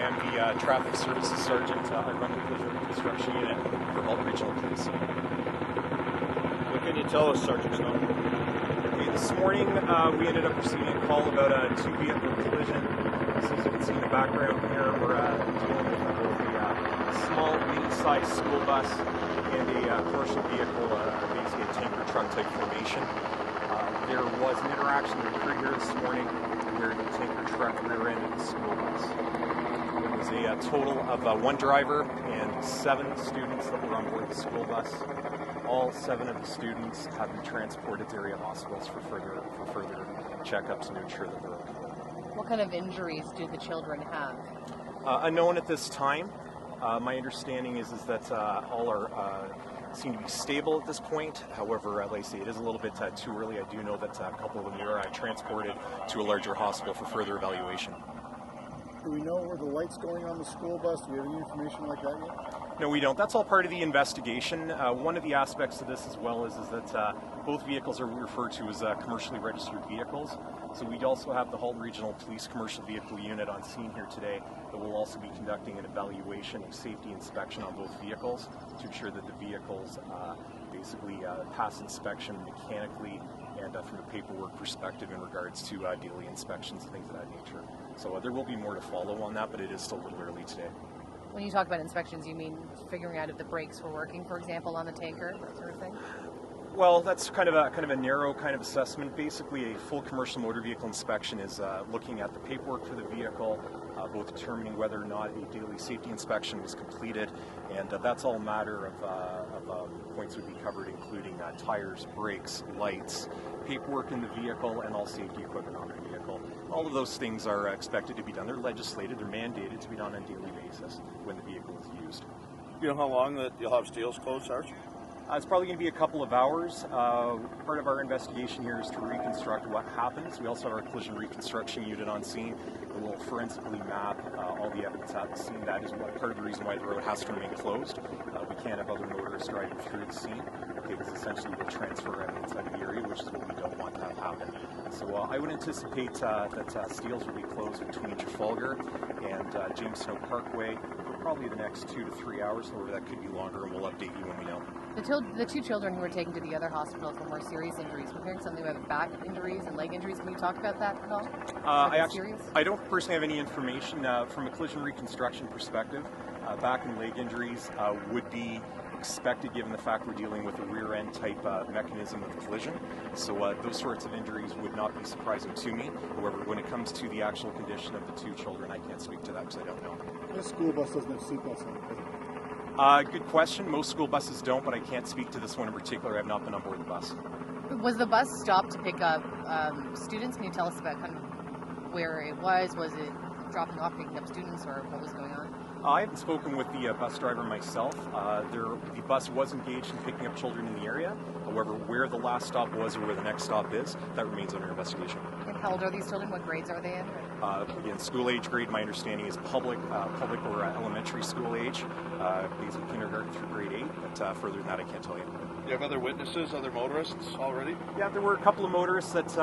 am the Traffic Services Sergeant. I run the Reconstruction unit for Halton Regional Police. What can you tell us, Sergeant Snow? Okay, this morning we ended up receiving a call about a two-vehicle collision. So as you can see in the background here, we're dealing with both a small, mini-sized school bus and a commercial vehicle, basically a tanker truck type formation. There was an interaction that occurred here this morning where the tanker truck rear-ended the school bus. It was a total of one driver and 7 students that were on board the school bus. All 7 of the students have been transported to area hospitals for further checkups and to ensure that they're okay. What kind of injuries do the children have? Unknown at this time. My understanding is that all are seem to be stable at this point. However, like I say, it is a little bit too early. I do know that a couple of them are transported to a larger hospital for further evaluation. Do we know where the light's going on the school bus? Do we have any information like that yet? No, we don't. That's all part of the investigation. One of the aspects of this as well is that both vehicles are referred to as commercially registered vehicles. So we also have the Halton Regional Police Commercial Vehicle Unit on scene here today that will also be conducting an evaluation of safety inspection on both vehicles to ensure that the vehicles basically pass inspection mechanically and from a paperwork perspective in regards to daily inspections and things of that nature. So there will be more to follow on that, but it is still a little early today. When you talk about inspections, you mean figuring out if the brakes were working, for example, on the tanker, that sort of thing? Well, that's kind of a narrow kind of assessment. Basically, a full commercial motor vehicle inspection is looking at the paperwork for the vehicle, both determining whether or not a daily safety inspection was completed, and that's all a matter of points would be covered, including tires, brakes, lights, paperwork in the vehicle, and all safety equipment on the vehicle. All of those things are expected to be done. They're legislated, they're mandated to be done on a daily basis when the vehicle is used. You know how long that you'll have steels closed, Sergeant? It's probably going to be a couple of hours. Part of our investigation here is to reconstruct what happens. We also have our collision reconstruction unit on scene that will forensically map all the evidence at the scene. That is part of the reason why the road has to remain closed. We can't have other motorists driving through the scene because essentially we'll transfer evidence out of the area, which is what we don't want to have happen. So I would anticipate that steels will be closed between Trafalgar and James Snow Parkway for probably the next 2 to 3 hours. However, that could be longer, and we'll update you when we know. The 2 children who were taken to the other hospital for more serious injuries, we're hearing something about back injuries and leg injuries. Can you talk about that at all? I don't personally have any information from a collision reconstruction perspective. Back and leg injuries would be expected given the fact we're dealing with a rear end type mechanism of collision. So those sorts of injuries would not be surprising to me. However, when it comes to the actual condition of the 2 children, I can't speak to that because I don't know. This school bus doesn't have seatbelts on it, does it? Good question. Most school buses don't, but I can't speak to this one in particular. I have not been on board the bus. Was the bus stopped to pick up students? Can you tell us about kind of where it was? Was it dropping off, picking up students, or what was going on? I haven't spoken with the bus driver myself. The bus was engaged in picking up children in the area. However, where the last stop was or where the next stop is, that remains under investigation. And how old are these children? What grades are they in? Again, school age grade, my understanding is public or elementary school age, basically kindergarten through grade 8, but further than that I can't tell you. Do you have other witnesses, other motorists already? Yeah, there were a couple of motorists that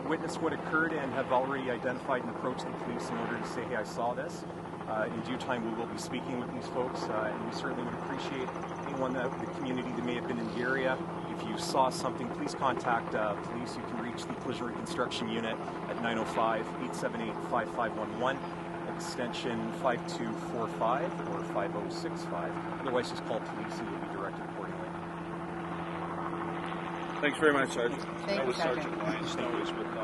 witnessed what occurred and have already identified and approached the police in order to say, hey, I saw this. In due time, we will be speaking with these folks, and we certainly would appreciate anyone in the community that may have been in the area. If you saw something, please contact police. You can reach the Collision Reconstruction Unit at 905-878-5511, extension 5245 or 5065. Otherwise, just call police and you'll be directed accordingly. Thanks very much, Sergeant. Thank you, Sergeant. Sergeant Ryan Snow is with